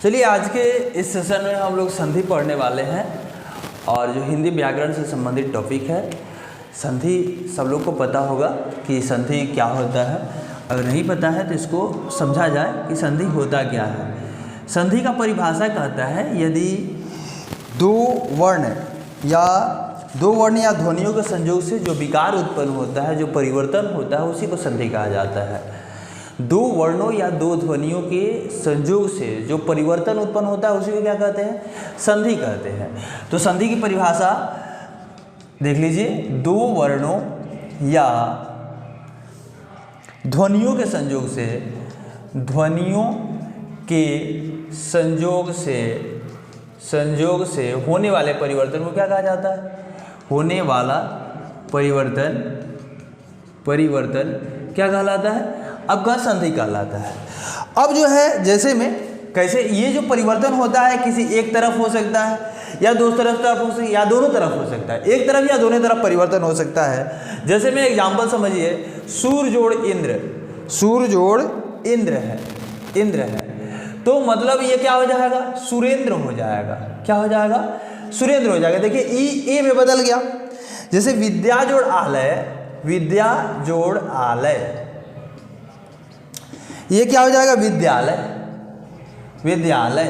चलिए आज के इस सेशन में हम लोग संधि पढ़ने वाले हैं और जो हिंदी व्याकरण से संबंधित टॉपिक है संधि। सब लोग को पता होगा कि संधि क्या होता है। अगर नहीं पता है तो इसको समझा जाए कि संधि होता क्या है। संधि का परिभाषा कहता है यदि दो वर्ण या ध्वनियों के संयोग से जो विकार उत्पन्न होता है, जो परिवर्तन होता है, उसी को संधि कहा जाता है। दो वर्णों या दो ध्वनियों के संयोग से जो परिवर्तन उत्पन्न होता है उसी को क्या कहते हैं? संधि कहते हैं। तो संधि की परिभाषा देख लीजिए। दो वर्णों या ध्वनियों के संयोग से होने वाले परिवर्तन को क्या कहा जाता है? होने वाला परिवर्तन क्या कहलाता है? अब का संधि कहलाता है। अब जो है जैसे में कैसे ये जो परिवर्तन होता है किसी एक तरफ हो सकता है या दो तरफ हो सकता है या दोनों तरफ हो सकता है। एक तरफ या दोनों तरफ परिवर्तन हो सकता है। जैसे में एग्जाम्पल समझिए, सूर जोड़ इंद्र है तो मतलब ये क्या हो जाएगा? सुरेंद्र हो जाएगा। क्या हो जाएगा? सुरेंद्र हो जाएगा। देखिए ए में बदल गया। जैसे विद्या जोड़ आलय, ये क्या हो जाएगा? विद्यालय।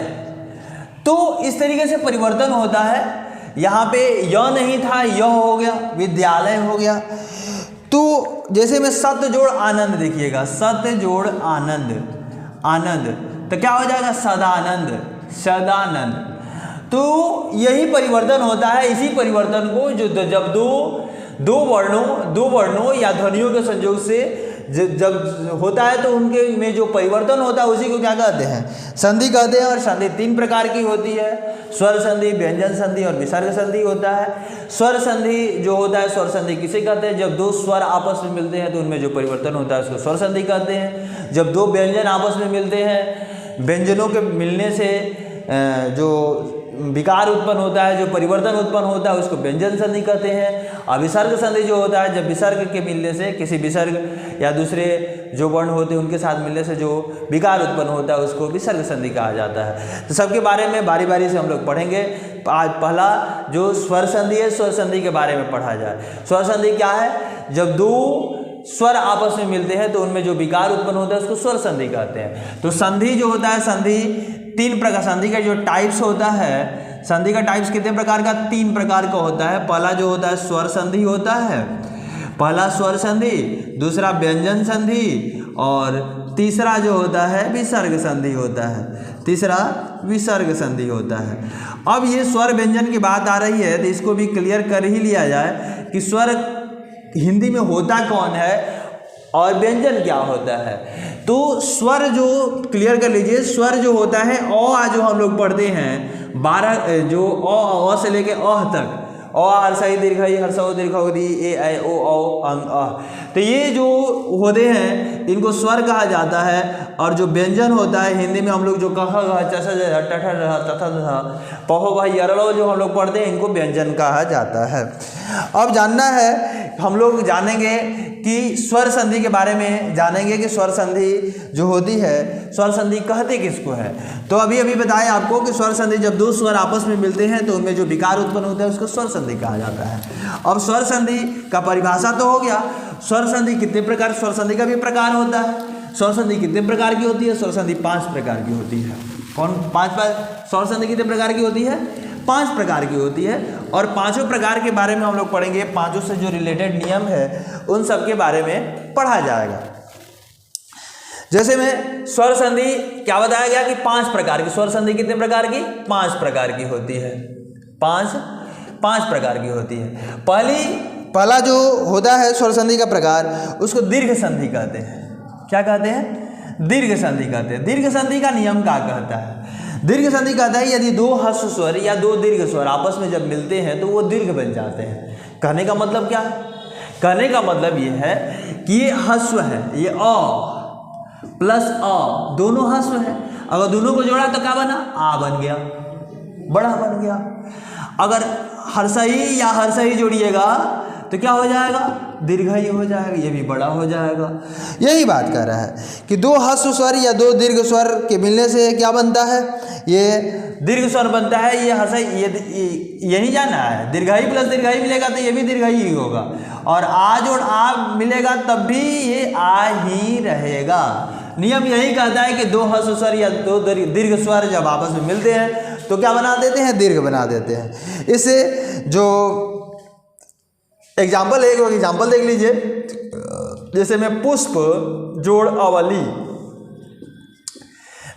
तो इस तरीके से परिवर्तन होता है। यहाँ पे य नहीं था, य हो गया, विद्यालय हो गया। तो जैसे में सत्य जोड़ आनंद, देखिएगा सत्य जोड़ आनंद तो क्या हो जाएगा? सदानंद। तो यही परिवर्तन होता है। इसी परिवर्तन को जब दो वर्णों या ध्वनियों के संयोग से जब होता है तो उनके में जो परिवर्तन होता है उसी को क्या कहते हैं? संधि कहते हैं। और संधि तीन प्रकार की होती है, स्वर संधि, व्यंजन संधि और विसर्ग संधि होता है। स्वर संधि जो होता है, स्वर संधि किसे कहते हैं? जब दो स्वर आपस में मिलते हैं तो उनमें जो परिवर्तन होता है उसको स्वर संधि कहते हैं। जब दो व्यंजन आपस में मिलते हैं, व्यंजनों के मिलने से जो विकार उत्पन्न होता है, जो परिवर्तन उत्पन्न होता है उसको व्यंजन संधि कहते हैं। और विसर्ग संधि जो होता है, जब विसर्ग के मिलने से किसी विसर्ग या दूसरे जो वर्ण होते हैं उनके साथ मिलने से जो विकार उत्पन्न होता है उसको विसर्ग संधि कहा जाता है। तो सबके बारे में बारी बारी से हम लोग पढ़ेंगे। आज पहला जो स्वर संधि है, स्वर संधि के बारे में पढ़ा जाए। स्वर संधि क्या है? जब दो स्वर आपस में मिलते हैं तो उनमें जो विकार उत्पन्न होता है उसको स्वर संधि कहते हैं। तो संधि जो होता है, संधि तीन प्रकार, संधि का जो टाइप्स होता है, संधि का टाइप्स कितने प्रकार का? तीन प्रकार का होता है। पहला जो होता है स्वर संधि होता है, पहला स्वर संधि, दूसरा व्यंजन संधि और तीसरा जो होता है विसर्ग संधि होता है। अब ये स्वर व्यंजन की बात आ रही है तो इसको भी क्लियर कर ही लिया जाए कि स्वर हिंदी में होता कौन है और व्यंजन क्या होता है। तो स्वर जो क्लियर कर लीजिए, स्वर जो होता है जो हम लोग पढ़ते हैं 12 जो अ से लेके अह तक, हर्षई दीर्घई हर्षौ दीर्घौदी ए ऐ ओ औ अंग अह, तो ये जो होते हैं इनको स्वर कहा जाता है। और जो व्यंजन होता है हिंदी में हम लोग जो कह पहो भाई यरलो जो हम लोग पढ़ते हैं इनको व्यंजन कहा जाता है। अब जानना है, हम लोग जानेंगे कि स्वर संधि के बारे में जानेंगे कि स्वर संधि जो होती है, स्वर संधि कहते किसको है। तो अभी बताएं आपको कि स्वर संधि जब दो स्वर आपस में मिलते हैं तो उनमें जो विकार उत्पन्न होता है उसको स्वर संधि कहा जाता है। अब स्वर संधि का परिभाषा तो हो गया। स्वर संधि कितने प्रकार, स्वर संधि का भी प्रकार होता है। स्वर संधि कितने प्रकार की होती है? स्वर संधि 5 प्रकार की होती है। कौन 5? स्वर संधि कितने प्रकार की होती है? 5 प्रकार की होती है। और पांचों प्रकार के बारे में हम लोग पढ़ेंगे। पांचों से जो रिलेटेड नियम है उन सब के बारे में पढ़ा जाएगा। जैसे में स्वर संधि क्या बताया गया कि 5 प्रकार की। स्वर संधि कितने प्रकार की? 5 प्रकार की होती है। 5 प्रकार की होती है। पहला जो होता है स्वर संधि का प्रकार, उसको दीर्घ संधि कहते हैं। क्या कहते हैं? दीर्घ संधि कहते हैं। दीर्घ संधि का नियम क्या कहता है? दीर्घ संधि कहता है यदि दो ह्रस्व स्वर या दो दीर्घ स्वर आपस में जब मिलते हैं तो वो दीर्घ बन जाते हैं। कहने का मतलब क्या है? कहने का मतलब ये है कि ये ह्रस्व है, ये अ प्लस अ दोनों ह्रस्व है। अगर दोनों को जोड़ा तो क्या बना? आ बन गया, बड़ा बन गया। अगर हर्षई या हर्षई जोड़िएगा तो क्या हो जाएगा, दीर्घई हो जाएगा, ये भी बड़ा हो जाएगा। यही बात कर रहा है कि दो ह्रस्व स्वर या दो दीर्घ स्वर के मिलने से क्या बनता है, ये दीर्घ स्वर बनता है। ये हर्षई ये नहीं जाना है, दीर्घई प्लस दीर्घई मिलेगा तो ये भी दीर्घई ही होगा, और आ जोड़ आ मिलेगा तब भी ये आ ही रहेगा। नियम यही कहता है कि दो ह्रस्व स्वर या दो दीर्घ स्वर जब आपस में मिलते हैं तो क्या बना देते हैं, दीर्घ बना देते हैं। इससे जो एग्जाम्पल है, एक एग्जाम्पल देख लीजिए, जैसे में पुष्प जोड़ अवली।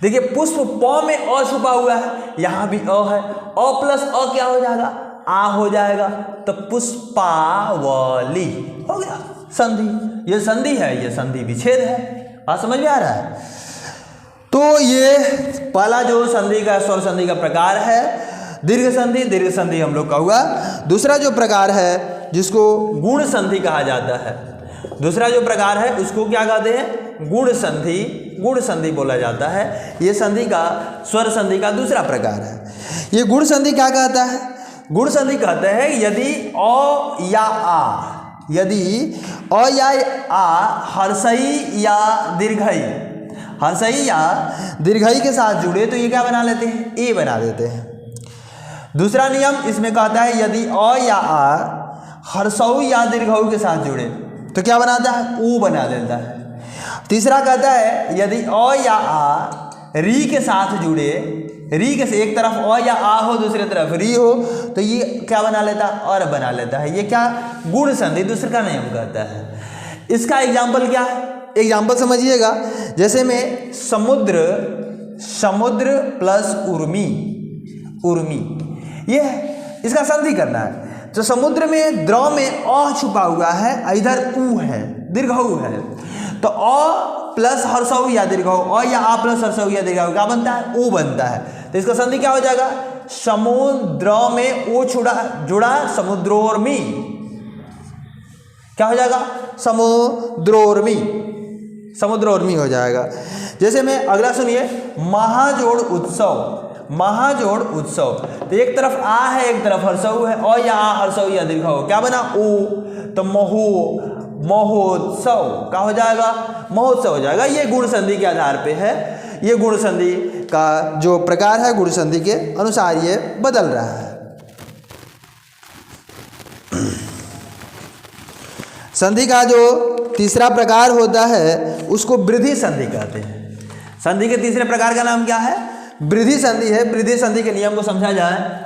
देखिए पुष्प प में अ छुपा हुआ है, यहां भी अ है, अ प्लस अ क्या हो जाएगा, आ हो जाएगा, तो पुष्पावली हो गया संधि। ये संधि है, ये संधि विच्छेद है। बात समझ में आ रहा है। तो ये पहला जो संधि का स्वर संधि का प्रकार है दीर्घ संधि, दीर्घ संधि हम लोग का हुआ। दूसरा जो प्रकार है जिसको गुण संधि कहा जाता है, दूसरा जो प्रकार है उसको क्या कहते हैं, गुण संधि, गुण संधि बोला जाता है। ये संधि का स्वर संधि का दूसरा प्रकार है। ये गुण संधि क्या कहता है, गुण संधि कहते हैं यदि अ या आ, यदि अ या आ हर्षई या दीर्घई, हर्षई या दीर्घई के साथ जुड़े तो ये क्या बना लेते हैं, ए बना देते हैं। दूसरा नियम इसमें कहता है यदि अ या आ हर्षऊ या दीर्घऊ के साथ जुड़े तो क्या बनाता है, ऊ बना देता है। तीसरा कहता है यदि अ या आ री के साथ जुड़े, री के से एक तरफ अ या आ हो दूसरी तरफ री हो तो ये क्या बना लेता है, और बना लेता है। ये क्या, गुण संधि दूसरे का नियम कहता है। इसका एग्जाम्पल क्या है, एग्जाम्पल समझिएगा। जैसे में समुद्र, समुद्र प्लस उर्मी, उर्मी ये है, इसका संधि करना है। तो समुद्र में द्रव में अ छुपा हुआ है, इधर ऊ है, दीर्घऊ है, तो अ प्लस हर्षऊ या दीर्घऊ, अ या आ प्लस हर्षऊ या दीर्घऊ क्या बनता है, ऊ बनता है। तो इसका संधि क्या हो जाएगा, समुद्र में ओ जुड़ा समुद्रोर्मी, क्या हो जाएगा, समुद्रोर्मी, समुद्रोर्मी हो जाएगा। जैसे में अगला सुनिए, महाजोड़ उत्सव, महाजोड़ उत्सव, तो एक तरफ आ है एक तरफ हर्षऊ है, अ या आ हर्षऊ या दीर्घऊ क्या बना, ऊ, तो महो, महोत्सव क्या हो जाएगा, महोत्सव हो जाएगा। ये गुण संधि के आधार पे है, ये गुण संधि का जो प्रकार है गुण संधि के अनुसार ये बदल रहा है। संधि का जो तीसरा प्रकार होता है उसको वृद्धि संधि कहते हैं। संधि के तीसरे प्रकार का नाम क्या है, वृद्धि संधि है। वृद्धि संधि के नियम को समझा जाए,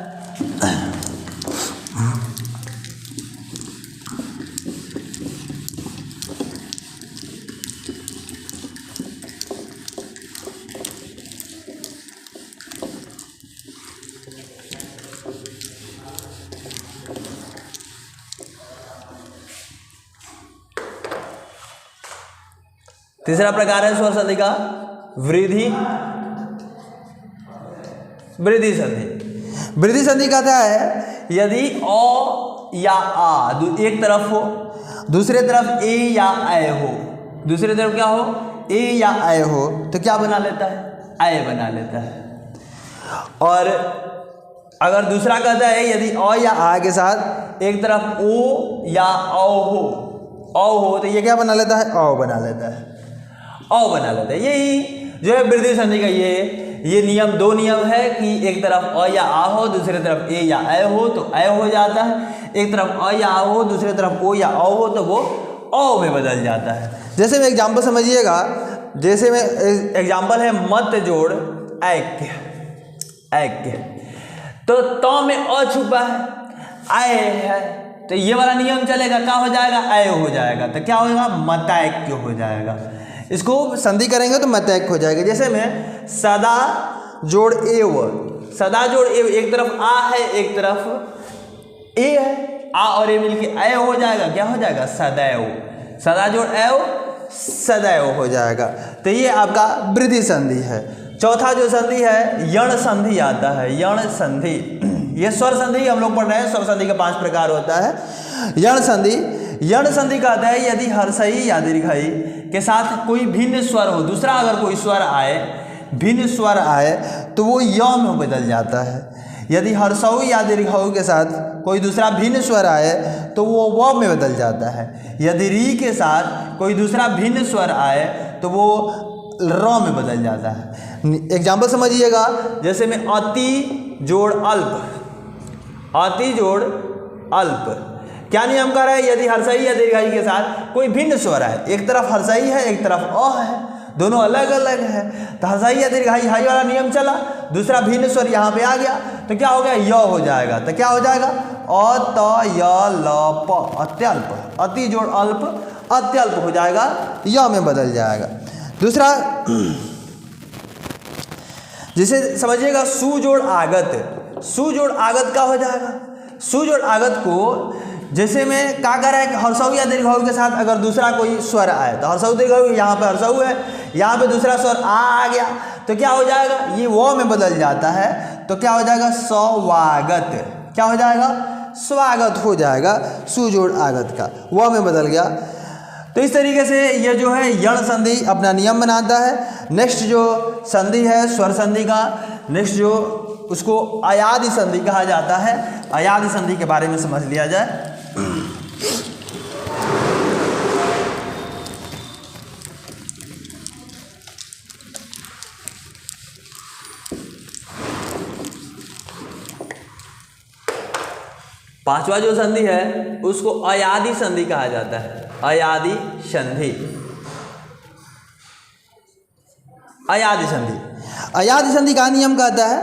तीसरा प्रकार है स्वर संधि का वृद्धि, वृद्धि संधि। वृद्धि संधि कहता है यदि अ या आ एक तरफ हो, दूसरे तरफ ए या ऐ हो, दूसरी तरफ क्या हो, ए या ऐ हो तो क्या बना लेता है, ऐ बना लेता है। और अगर दूसरा कहता है यदि अ या आ के साथ एक तरफ ओ या औ हो तो ये क्या बना लेता है, औ बना लेता है, औ बना लेता है। यही जो है वृद्धि संधि का ये नियम, दो नियम है कि एक तरफ अ या आ हो दूसरी तरफ ए या ऐ हो तो ऐ हो जाता है, एक तरफ अ या आ हो दूसरी तरफ ओ या औ हो तो वो औ में बदल जाता है। जैसे में एग्जाम्पल समझिएगा, जैसे में एग्जाम्पल है मत जोड़ ऐक्य, ऐक्य, तो में अ छुपा है, ऐ है, तो ये वाला नियम चलेगा, क्या हो जाएगा, ऐ हो जाएगा, तो क्या होगा, मतैक्य हो जाएगा। इसको संधि करेंगे तो मतैक्य हो जाएगा। जैसे में सदा जोड़ एव, सदा जोड़ एव, एक तरफ आ है एक तरफ ए है, आ और ए मिलके ऐ हो जाएगा, क्या हो जाएगा, सदैव, सदा जोड़ एव सदैव हो जाएगा। तो ये आपका वृद्धि संधि है। चौथा जो संधि है यण संधि आता है, यण संधि, ये स्वर संधि हम लोग पढ़ रहे हैं। स्वर संधि का 5 प्रकार होता है। यण संधि, यण संधि कहता है यदि हर्षई या दीर्घई के साथ कोई भिन्न स्वर हो, दूसरा अगर कोई स्वर आए, भिन्न स्वर आए तो वो य में बदल जाता है। यदि हर्षऊ या दीर्घऊ के साथ कोई दूसरा भिन्न स्वर आए तो वो व में बदल जाता है। यदि री के साथ कोई दूसरा भिन्न स्वर आए तो वो र में बदल जाता है। एग्जाम्पल समझिएगा, जैसे में अति जोड़ अल्प, अति जोड़ अल्प, क्या नियम कर रहा है? यदि हर्षई या दीर्घई के साथ कोई भिन्न स्वर है, एक तरफ हर्षई है एक तरफ अ है, दोनों अलग अलग है, तो हर्षई या दीर्घई हाई वाला नियम चला, दूसरा भिन्न स्वर यहाँ पे आ गया तो क्या हो गया? य हो जाएगा। तो क्या हो जाएगा? अ त य ल प, अत्यल्प, अति जोड़ अल्प अत्यल्प हो जाएगा, य में बदल जाएगा। दूसरा जिसे समझिएगा सु जोड़ आगत, सु जोड़ आगत का हो जाएगा। सु जोड़ आगत को जैसे में क्या कर रहा है कि हर्षऊ या दीर्घऊ के साथ अगर दूसरा कोई स्वर आए तो हर्षऊ दीर्घऊ, यहाँ पे हर्षऊ है, यहाँ पे दूसरा स्वर आ गया तो क्या हो जाएगा? ये वो में बदल जाता है, तो क्या हो जाएगा? स्वागत, क्या हो जाएगा? स्वागत हो जाएगा, सु जोड़ आगत का वो में बदल गया। तो इस तरीके से ये जो है यण संधि अपना नियम बनाता है। नेक्स्ट जो संधि है स्वर संधि का, नेक्स्ट जो उसको अयादि संधि कहा जाता है। अयादि संधि के बारे में समझ लिया जाए। पांचवा जो संधि है उसको अयादि संधि कहा जाता है। अयादि संधि, अयादि संधि, अयादि संधि का नियम कहता है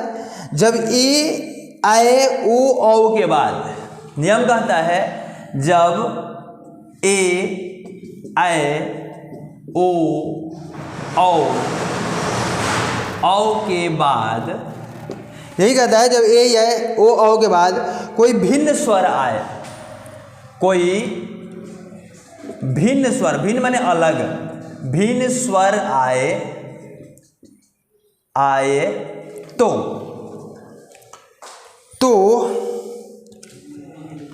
जब ए आए ओ औ के बाद, नियम कहता है जब ए आए ओ औ के बाद, यही कहता है जब ए आए ओ औ के बाद कोई भिन्न स्वर आए, कोई भिन्न स्वर, भिन्न माने अलग, भिन्न स्वर आए तो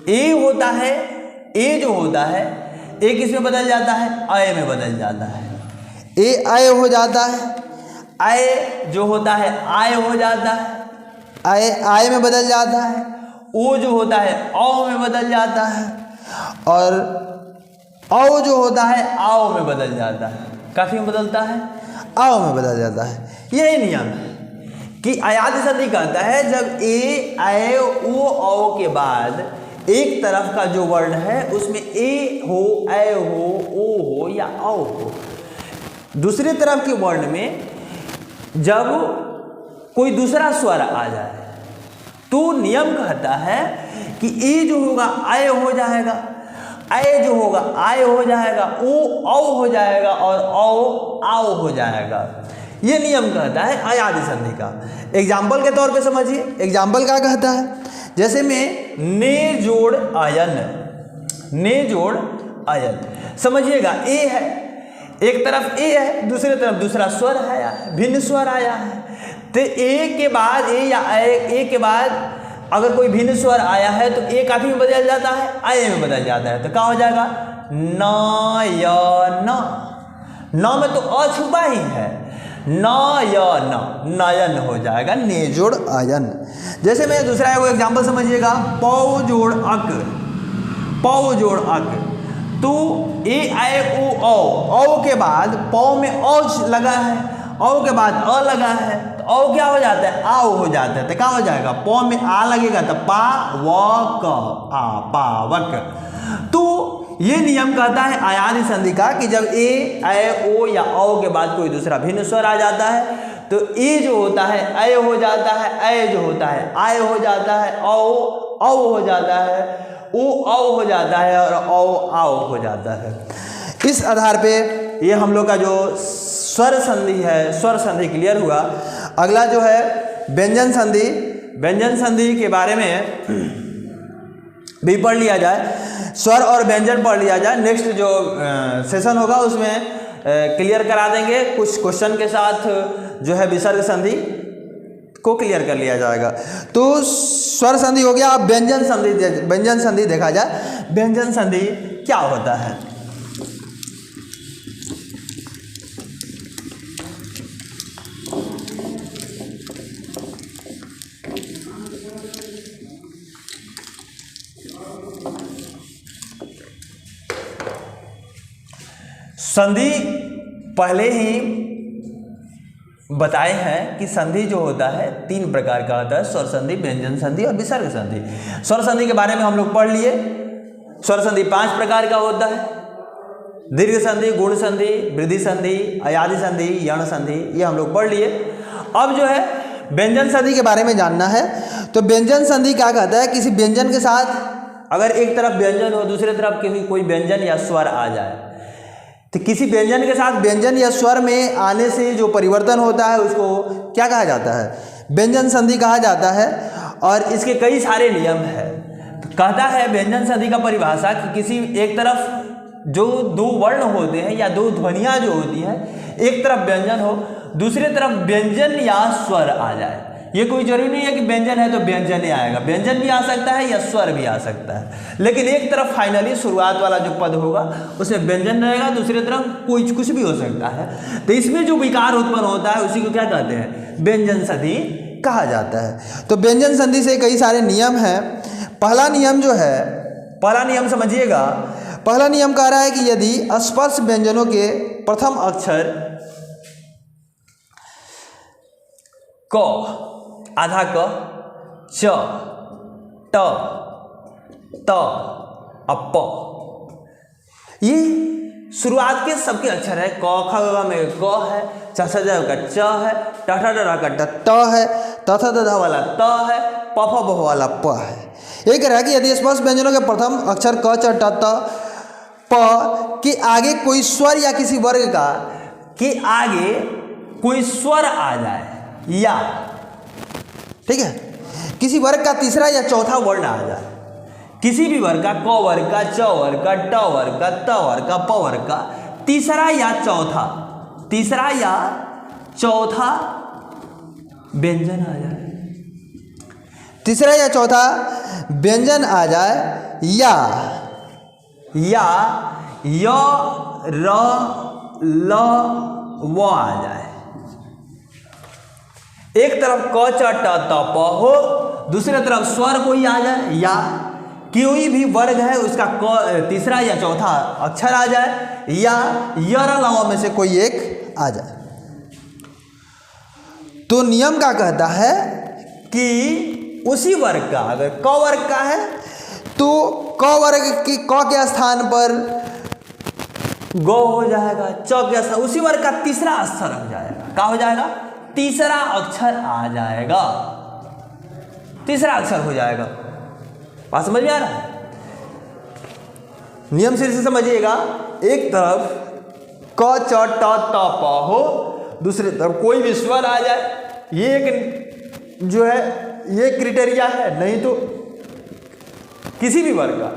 ए होता है, ए जो होता है ए किस में बदल जाता है? आय में बदल जाता है। ए आय हो जाता है, आय जो होता है आय हो जाता है, आय में बदल जाता है। ओ जो होता है औ में बदल जाता है, और औ जो होता है आओ में बदल जाता है। काफी में बदलता है, आओ में बदल जाता है। यही नियम है कि अयादि संधि कहता है जब ए आए ओ औ के बाद एक तरफ का जो वर्ण है उसमें ए हो, ऐ हो, ओ हो या औ हो, दूसरी तरफ के वर्ण में जब कोई दूसरा स्वर आ जाए तो नियम कहता है कि ए जो होगा आय हो जाएगा, आय जो होगा आय हो जाएगा, ओ औ हो जाएगा और औ आओ हो जाएगा। ये नियम कहता है अयादि संधि का। एग्जाम्पल के तौर पे समझिए, एग्जाम्पल क्या कहता है? जैसे में ने जोड़ आयन, ने जोड़ आयन, समझिएगा ए है, एक तरफ ए है, दूसरी तरफ दूसरा स्वर आया है, भिन्न स्वर आया है, तो ए के बाद ए या ए के बाद अगर कोई भिन्न स्वर आया है तो ए काफी में बदल जाता है, आय में बदल जाता है। तो क्या हो जाएगा? नयन, न में तो अ छुपा ही है, नयन, नयन हो जाएगा, ने जोड़ आयन। जैसे मैं दूसरा एगो एग्जाम्पल समझिएगा, पौ जोड़ अक, पौ जोड़ अक, तो ए आए ओ औ के बाद पौ में औ लगा है, औ के बाद अ लगा है, तो औ क्या हो जाता है? आओ हो जाता है। तो क्या हो जाएगा? पौ में आ लगेगा तो पा व क, आ पावक। तो ये नियम कहता है अयादि संधि का कि जब ए ऐ ओ या औ के बाद कोई दूसरा भिन्न स्वर आ जाता है तो ए जो होता है ऐ हो जाता है, ऐ जो होता है आय हो जाता है, औ हो जाता है, ओ औ हो जाता है और औ आओ हो जाता है। इस आधार पे ये हम लोग का जो स्वर संधि है, स्वर संधि क्लियर हुआ। अगला जो है व्यंजन संधि, व्यंजन संधि के बारे में भी पढ़ लिया जाए, स्वर और व्यंजन पढ़ लिया जाए। नेक्स्ट जो सेशन होगा उसमें क्लियर करा देंगे, कुछ क्वेश्चन के साथ जो है विसर्ग संधि को क्लियर कर लिया जाएगा। तो स्वर संधि हो गया। अब व्यंजन संधि, व्यंजन संधि देखा जाए, व्यंजन संधि क्या होता है? संधि पहले ही बताए हैं कि संधि जो होता है 3 प्रकार का होता है, स्वर संधि, व्यंजन संधि और विसर्ग संधि। स्वर संधि के बारे में हम लोग पढ़ लिए। स्वर संधि 5 प्रकार का होता है, दीर्घ संधि, गुण संधि, वृद्धि संधि, अयादि संधि, यण संधि, ये हम लोग पढ़ लिए। अब जो है व्यंजन संधि के बारे में जानना है। तो व्यंजन संधि क्या कहता है, किसी व्यंजन के साथ अगर एक तरफ व्यंजन हो, दूसरी तरफ किसी कोई व्यंजन या स्वर आ जाए, तो किसी व्यंजन के साथ व्यंजन या स्वर में आने से जो परिवर्तन होता है उसको क्या कहा जाता है, व्यंजन संधि कहा जाता है। और इसके कई सारे नियम है। तो कहता है व्यंजन संधि का परिभाषा कि किसी एक तरफ जो 2 वर्ण होते हैं या 2 ध्वनियाँ जो होती हैं, एक तरफ व्यंजन हो, दूसरी तरफ व्यंजन या स्वर आ जाए। ये कोई जरूरी नहीं है कि व्यंजन है तो व्यंजन ही आएगा, व्यंजन भी आ सकता है या स्वर भी आ सकता है, लेकिन एक तरफ फाइनली शुरुआत वाला जो पद होगा उसमें व्यंजन रहेगा, दूसरी तरफ कुछ भी हो सकता है। तो इसमें जो विकार उत्पन्न होता है उसी को क्या कहते हैं, व्यंजन संधि कहा जाता है। तो व्यंजन संधि से कई सारे नियम हैं। पहला नियम जो है, पहला नियम समझिएगा। पहला नियम कह रहा है कि यदि स्पर्श व्यंजनों के प्रथम अक्षर क, आधा क, च, ट, त, प, ये शुरुआत के सबके अक्षर है। क ख ग में क है, च छ ज का च है, ट ठ ड का ट है, त थ द ध वाला त है, प फ ब वाला प है। ये कह रहा है कि यदि स्पर्श व्यंजनों के प्रथम अक्षर क, च, ट, त, प के आगे कोई स्वर या किसी वर्ग का के आगे कोई स्वर आ जाए, या ठीक है किसी वर्ग का तीसरा या चौथा वर्ण आ जाए, किसी भी वर्ग का, क वर्ग का, च वर्ग का, ट वर्ग का, त वर्ग का, प वर्ग का तीसरा या चौथा व्यंजन आ जाए, तीसरा या चौथा व्यंजन आ जाए, या य, र, ल, व आ जाए। एक तरफ क, च, ट, त, प हो, दूसरी तरफ स्वर कोई आ जाए, या कोई भी वर्ग है उसका तीसरा या चौथा अक्षर आ जाए, या य, र, ल, व में से कोई एक आ जाए। तो नियम क्या कहता है कि उसी वर्ग का, अगर क वर्ग का है तो क वर्ग की क के स्थान पर ग हो जाएगा, च के स्थान उसी वर्ग का तीसरा अक्षर हो जाएगा। क्या हो जाएगा, तीसरा अक्षर आ जाएगा, तीसरा अक्षर हो जाएगा। बात समझ में आ रहा है? नियम से समझिएगा। एक तरफ क, च, ट, त, प हो, दूसरी तरफ कोई भी स्वर आ जाए, ये एक जो है ये क्राइटेरिया है। नहीं तो किसी भी वर्ग का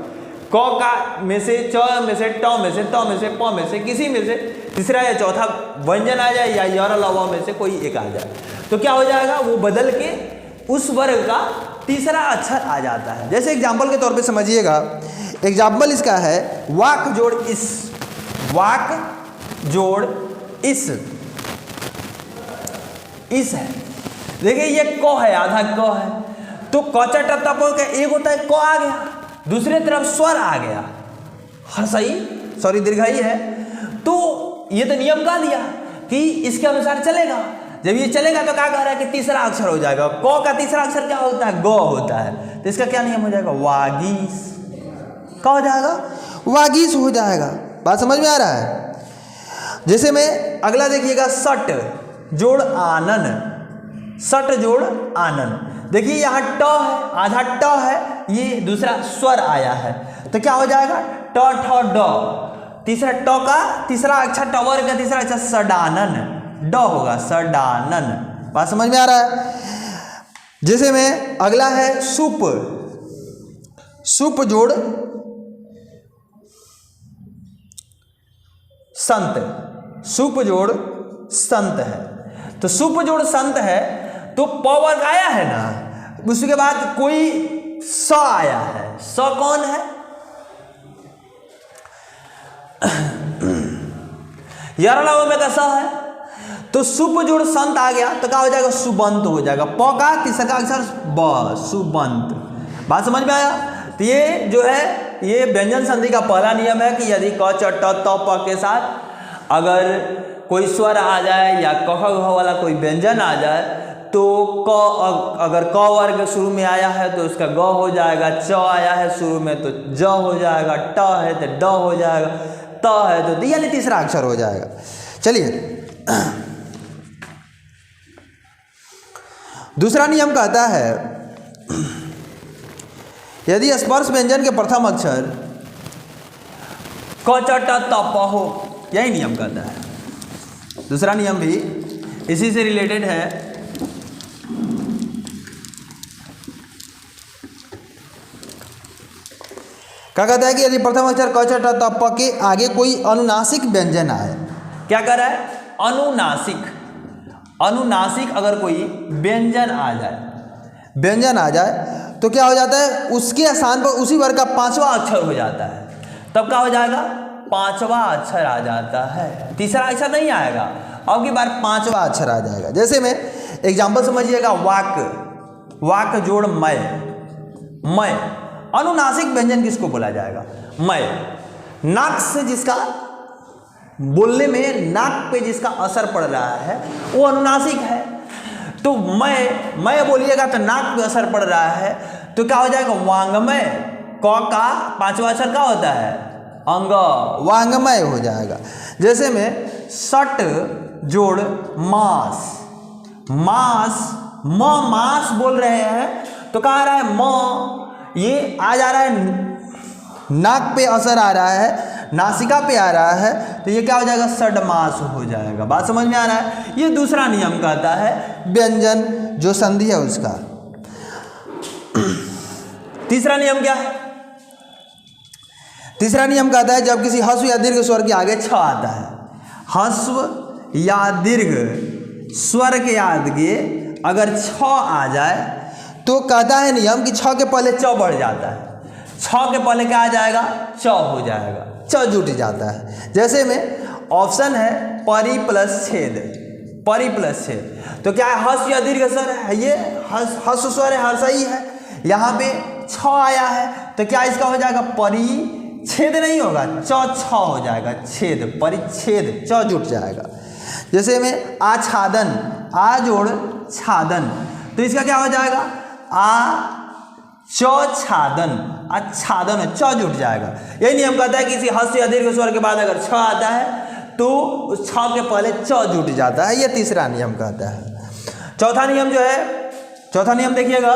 क का में से, च में से, ट में से, त में से, प में से किसी में से तीसरा या चौथा व्यंजन आ जाए, या य, र, ल, व में से कोई एक आ जाए, तो क्या हो जाएगा, वो बदल के उस वर्ग का तीसरा अक्षर आ जाता है। जैसे एग्जाम्पल के तौर पे समझिएगा। एग्जाम्पल इसका है वाक जोड़ इस, वाक जोड़ इस है। देखिए ये क है, आधा क है, तो क, च, ट, त, प का एक होता है, क आ गया, दूसरी तरफ स्वर आ गया, हर सॉरी दीर्घाई है। तो ये तो नियम का दिया कि इसके अनुसार चलेगा। जब ये चलेगा तो क्या कह रहा है कि तीसरा अक्षर हो जाएगा। क का तीसरा अक्षर क्या होता है, ग होता है, तो इसका क्या नियम हो जाएगा, वागीस। क्या हो जाएगा, वागीस हो जाएगा। बात समझ में आ रहा है? जैसे में अगला देखिएगा, सट जोड़ आनन, सट जोड़ आनन। देखिए यहाँ ट है, आधा ट है, ये दूसरा स्वर आया है, तो क्या हो जाएगा, ट, ठ, ड, तीसरा ट का तीसरा अक्षर, ट वर्ग का तीसरा अक्षर सडानन, ड होगा, सडानन। बात समझ में आ रहा है? जैसे में अगला है सुप, सुप जोड़ संत, सुप जोड़ संत है। तो सुप जोड़ संत है तो प वर्ग आया है ना, उसके बाद कोई स आया है। स कौन है, यरलाव में का स है, तो सुप जोड़ संत आ गया तो क्या हो जाएगा, सुबंत हो जाएगा। प का तीसरा अक्षर ब, सुबंत। बात समझ में आया? तो ये जो है ये व्यंजन संधि का पहला नियम है कि यदि क, च, ट, त, प के साथ अगर कोई स्वर आ जाए या क ख घ वाला कोई व्यंजन आ जाए तो अगर क वर्ग शुरू में आया है तो उसका ग हो जाएगा, च आया है शुरू में तो ज हो जाएगा, ट है तो ड हो जाएगा, त है तो द, यानी तीसरा अक्षर हो जाएगा। चलिए दूसरा नियम कहता है यदि स्पर्श व्यंजन के प्रथम अक्षर क च ट त प हो, यही नियम कहता है। दूसरा नियम भी इसी से रिलेटेड है। क्या कहता है कि यदि प्रथम अक्षर क च ट त प के आगे कोई अनुनासिक व्यंजन आए, क्या कर रहा है, अनुनासिक, अनुनासिक अगर कोई व्यंजन आ जाए तो क्या हो जाता है, उसके स्थान पर उसी वर्ग का पांचवा अक्षर हो जाता है। तब क्या हो जाएगा, पांचवा अक्षर आ जाता है, तीसरा अक्षर नहीं आएगा, अब की बार पांचवा अक्षर आ जाएगा। जैसे में एग्जाम्पल समझिएगा, वाक, वाक जोड़ मैं, मैं अनुनासिक व्यंजन किसको बोला जाएगा, मैं। नाक से जिसका बोलने में नाक पे जिसका असर पड़ रहा है वो अनुनासिक है। तो मैं बोलिएगा तो नाक पे असर पड़ रहा है तो क्या हो जाएगा, वांगमय। क का पांचवा अक्षर क्या होता है, अंग, वांगमय हो जाएगा। जैसे में सट जोड़ मांस, मांस, मांस बोल रहे हैं तो क्या आ रहा है, म, ये आ जा रहा है, नाक पे असर आ रहा है, नासिका पे आ रहा है, तो ये क्या हो जाएगा, षडमास हो जाएगा। बात समझ में आ रहा है। ये दूसरा नियम कहता है व्यंजन जो संधि है उसका। तीसरा नियम क्या है, तीसरा नियम कहता है जब किसी ह्रस्व या दीर्घ स्वर के आगे छ आता है, ह्रस्व या दीर्घ स्वर के आगे अगर छ आ जाए तो कहता है नियम कि छ के पहले च बढ़ जाता है, छ के पहले क्या आ जाएगा, च हो जाएगा, च जुट जाता है। जैसे में ऑप्शन है परि प्लस छेद, परि प्लस छेद, तो क्या है, ह्रस्व या दीर्घ स्वर है, ये ह्रस्व स्वर है, हर्षई है, यहाँ पे छ आया है तो क्या इसका हो जाएगा, परि छेद नहीं होगा, च छ हो जाएगा, छेद, परिच्छेद, च जुट जाएगा। जैसे में आच्छादन, आ जोड़ छादन, तो इसका क्या हो जाएगा, आ छादन, आच्छादन, च जुट जाएगा। यही नियम कहता है किसी ह्रस्व या दीर्घ स्वर के बाद अगर छ आता है तो उस छ के पहले च जुट जाता है। यह तीसरा नियम कहता है। चौथा नियम जो है, चौथा नियम देखिएगा,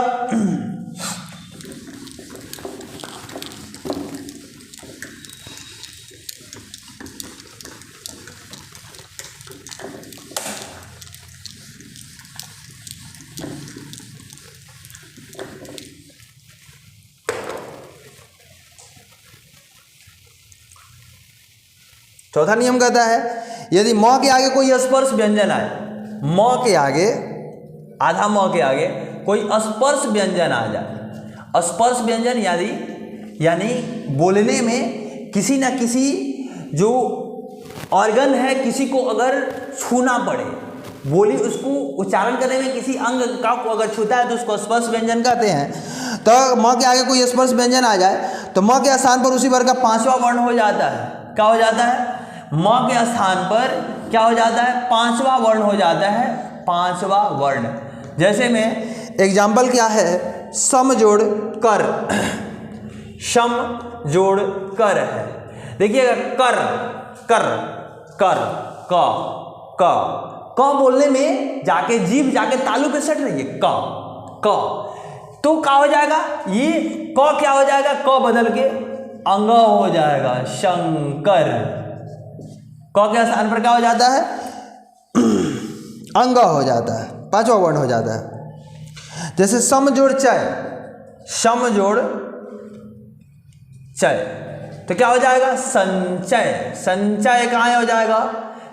चौथा नियम कहता है यदि म के आगे कोई स्पर्श व्यंजन आए, म के आगे, आधा म के आगे कोई स्पर्श व्यंजन आ जाए, स्पर्श व्यंजन यानी बोलने में किसी न किसी जो ऑर्गन है किसी को अगर छूना पड़े, बोली उसको उच्चारण करने में किसी अंग का को अगर छूता है तो उसको स्पर्श व्यंजन कहते हैं। तो म के आगे कोई स्पर्श व्यंजन आ जाए तो म के स्थान पर उसी वर्ग का पांचवा वर्ण हो जाता है। क्या हो जाता है, म के स्थान पर क्या हो जाता है, पांचवा वर्ण हो जाता है, पांचवा वर्ण। जैसे में एग्जाम्पल क्या है, सम जोड़ कर, सम जोड़ कर है, देखिएगा, कर, कर, कर, क बोलने में जाके जीभ जाके तालू पे सट रही है, क, तो क्या हो जाएगा, ये क क्या हो जाएगा, क बदल के अंग हो जाएगा, शंकर। क के स्थान पर क्या हो जाता है, अंग हो जाता है, पांचवा वर्ण हो जाता है। जैसे सम जोड़ चय, सम जोड़ चय, तो क्या हो जाएगा, संचय, संचय कहाँ हो जाएगा,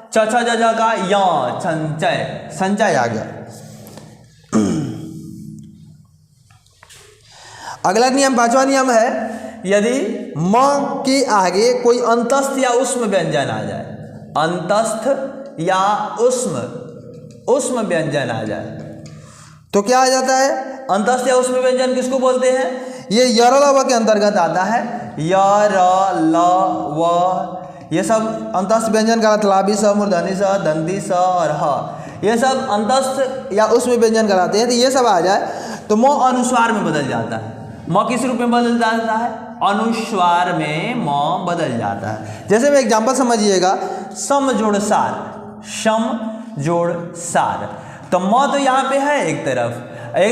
च छ ज का या, संचय, संचय आ गया। अगला नियम, पांचवा नियम है यदि म के आगे कोई अंतस्थ या उष्म व्यंजन आ जाए, अंतस्थ या उष्म व्यंजन आ जाए तो क्या आ जाता है, अंतस्थ या उष्म व्यंजन किसको बोलते हैं, ये य र ल व के अंतर्गत आता है। य र ल व, ये सब अंतस्थ व्यंजन कहलाते, लाभी स, मूर्धनी स, दंती स और ह, ये सब अंतस्थ या उसमें व्यंजन कहलाते हैं। तो ये सब आ जाए तो म अनुस्वार में बदल जाता है। म किस रूप में बदल जाता है? अनुस्वार में म बदल जाता है। जैसे में एग्जाम्पल समझिएगा, सम जोड़ सार, सम जोड़ सार। तो म तो यहाँ पे है एक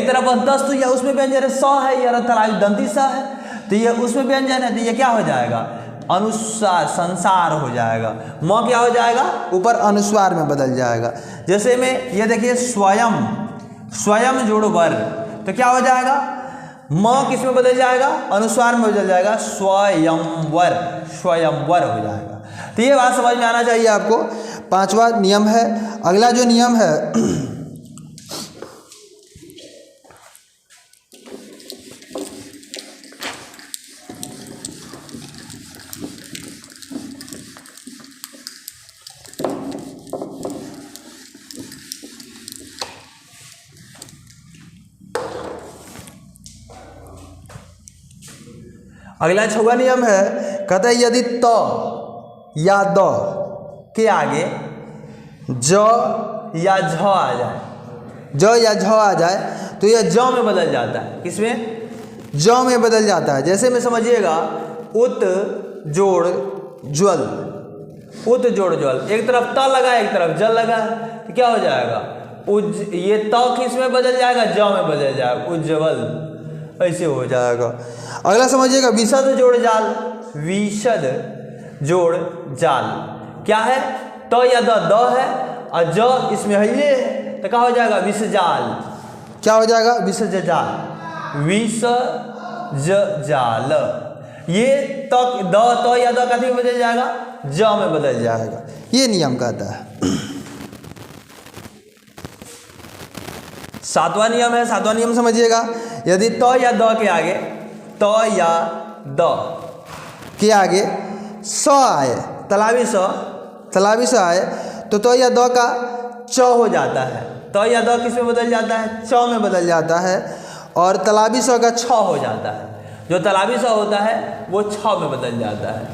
तरफ अंतस्थ या उसमें व्यंजन है, स है या तलावी दंती स है, तो ये उसमें व्यंजन है, तो ये क्या हो जाएगा? अनुस्वार, संसार हो जाएगा। म क्या हो जाएगा? ऊपर अनुस्वार में बदल जाएगा। जैसे में ये देखिए स्वयं, स्वयं जोड़ वर, तो क्या हो जाएगा? म किस में बदल जाएगा? अनुस्वार में बदल जाएगा, स्वयंवर, स्वयंवर हो जाएगा। तो ये बात समझ में आना चाहिए आपको। पांचवा नियम है। अगला जो नियम है अगला 6वां नियम है, कहता है यदि त या द के आगे ज या झ आ जाए, ज या झ आ जाए तो यह ज में बदल जाता है। किसमें? ज में बदल जाता है। जैसे में समझिएगा, उत जोड़ ज्वल, उत जोड़ ज्वल, एक तरफ त लगा है एक तरफ जल लगा है, तो क्या हो जाएगा? ये त किस में बदल जाएगा? ज में बदल जाएगा, उज्ज्वल, ऐसे हो जाएगा। अगला समझिएगा, विशद जोड़ जाल, विशद जोड़ जाल क्या है? तो या द है और ज इसमें है ये, तो क्या हो जाएगा? विषजाल। क्या हो जाएगा? विषजाल, विषजाल। ये तो या द कथी में बदल जाएगा? ज में बदल जाएगा। ये नियम कहता है। 7वां नियम है। 7वां नियम समझिएगा, यदि तो या द के आगे, तो या द के आगे स आए, तलावी स आए, तो या द का च हो जाता है। तो या द किस में बदल जाता है? च में बदल जाता है। और तलावी स का छ हो जाता है। जो तलावी स होता है वो छ में बदल जाता है।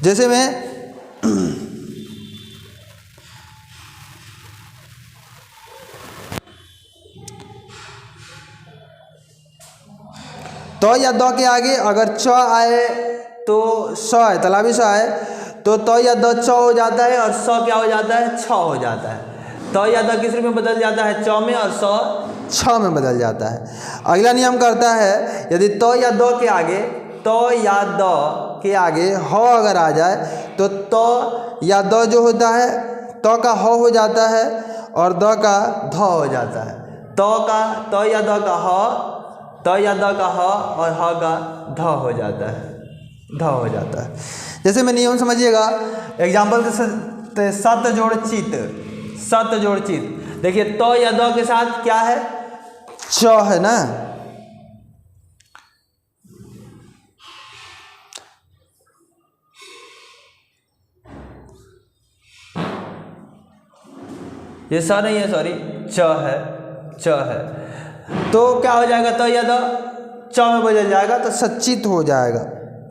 जैसे में तो या द के आगे अगर च आए तो स है, तलावी स आए तो या द च हो जाता है और स क्या हो जाता है? छ हो जाता है। तो या द किस रूप में बदल जाता है? च में, और स छ में बदल जाता है। अगला नियम करता है, यदि तो या द के आगे, तो या द के आगे ह अगर आ जाए तो या द जो होता है, तो का ह हो जाता है और द का ध हो जाता है। तो या द का ह, तो या द का ह और ह का ध हो जाता है, ध हो जाता है। जैसे मैं नियम समझिएगा, एग्जाम्पल के सत जोड़ चित, सत जोड़ चित। देखिए तो या द के साथ क्या है? च है ना, ये स नहीं है, सॉरी, च है। तो क्या हो जाएगा? तो या द च में बदल जाएगा, तो सच्चित हो जाएगा।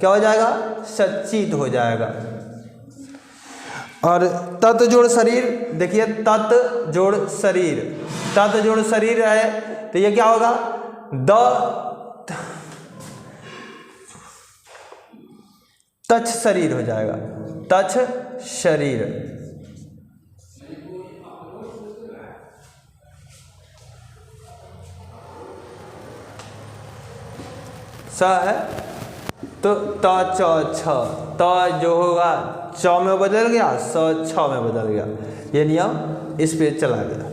क्या हो जाएगा? सच्चित हो जाएगा। और तत् जोड़ शरीर, देखिए तत् जोड़ शरीर, तत् जोड़ शरीर है तो ये क्या होगा? तच्छ शरीर हो जाएगा, तच्छ शरीर। स है तो त च छ, त जो होगा च में बदल गया, स छ में बदल गया। ये नियम इस पे चला गया।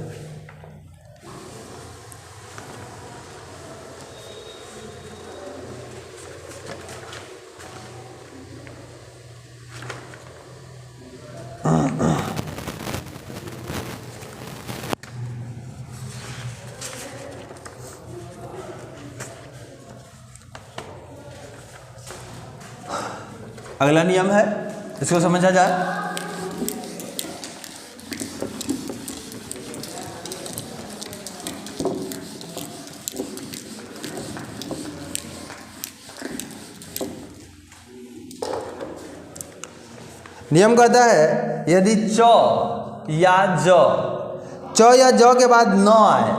अगला नियम है, इसको समझा जाए। नियम कहता है यदि च या ज के बाद न आए,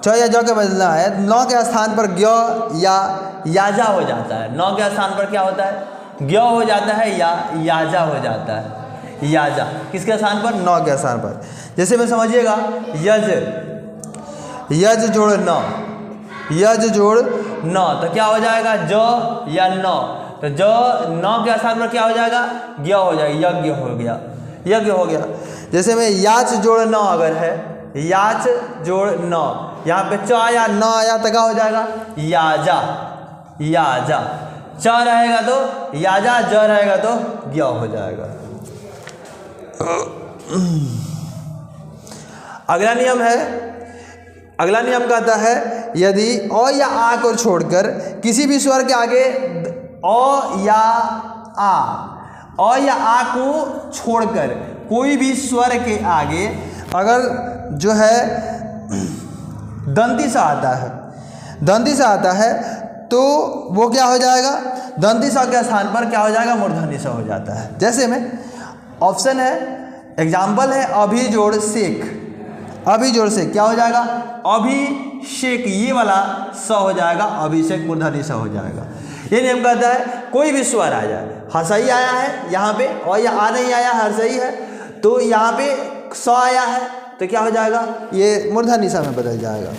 च या ज के बाद न आए, न के स्थान पर ज्ञ या याजा हो जाता है। न के स्थान पर क्या होता है? ज्ञ हो जाता है या याजा हो जाता है। याजा किसके स्थान पर? न के स्थान पर। जैसे में समझिएगा यज जोड़ न, यज जोड़ न, तो क्या हो जाएगा? ज या न, तो ज न के स्थान पर क्या हो जाएगा? ज्ञ हो जाएगा, यज्ञ हो गया, यज्ञ हो गया। जैसे में याच जोड़ न अगर है, याच जोड़ न, यहाँ पे च या न आया तो क्या हो जाएगा? याजा, याजा। च रहेगा तो याजा, ज रहेगा तो ज्ञ हो जाएगा। अगला नियम है, अगला नियम कहता है यदि अ या आ को छोड़कर किसी भी स्वर के आगे अ या आ को छोड़कर कोई भी स्वर के आगे अगर जो है दंती सा आता है, दंती सा आता है तो वो क्या हो जाएगा? दंती सा के स्थान पर क्या हो जाएगा? मूर्धन्य सा हो जाता है। जैसे में ऑप्शन है, एग्जाम्पल है अभी जोड़ शेख, अभी जोड़ शेख क्या हो जाएगा? अभिषेक, ये वाला स हो जाएगा, अभिषेक मूर्धन्य सा हो जाएगा। ये नियम कहता है कोई भी स्वर आ जाए, हाँ सही आया है यहाँ पे, और या आ नहीं आया हर सही है, तो यहाँ पे स आया है तो क्या हो जाएगा? ये मूर्धन्य सा में बदल जाएगा।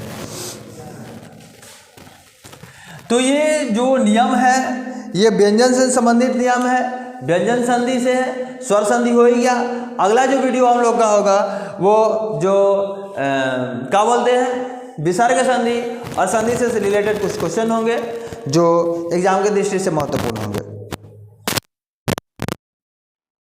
तो ये जो नियम है ये व्यंजन से संबंधित नियम है, व्यंजन संधि से है, स्वर संधि हो ही गया। अगला जो वीडियो हम लोग का होगा वो जो क्या बोलते हैं विसर्ग संधि और संधि से रिलेटेड कुछ क्वेश्चन होंगे जो एग्जाम के दृष्टि से महत्वपूर्ण होंगे।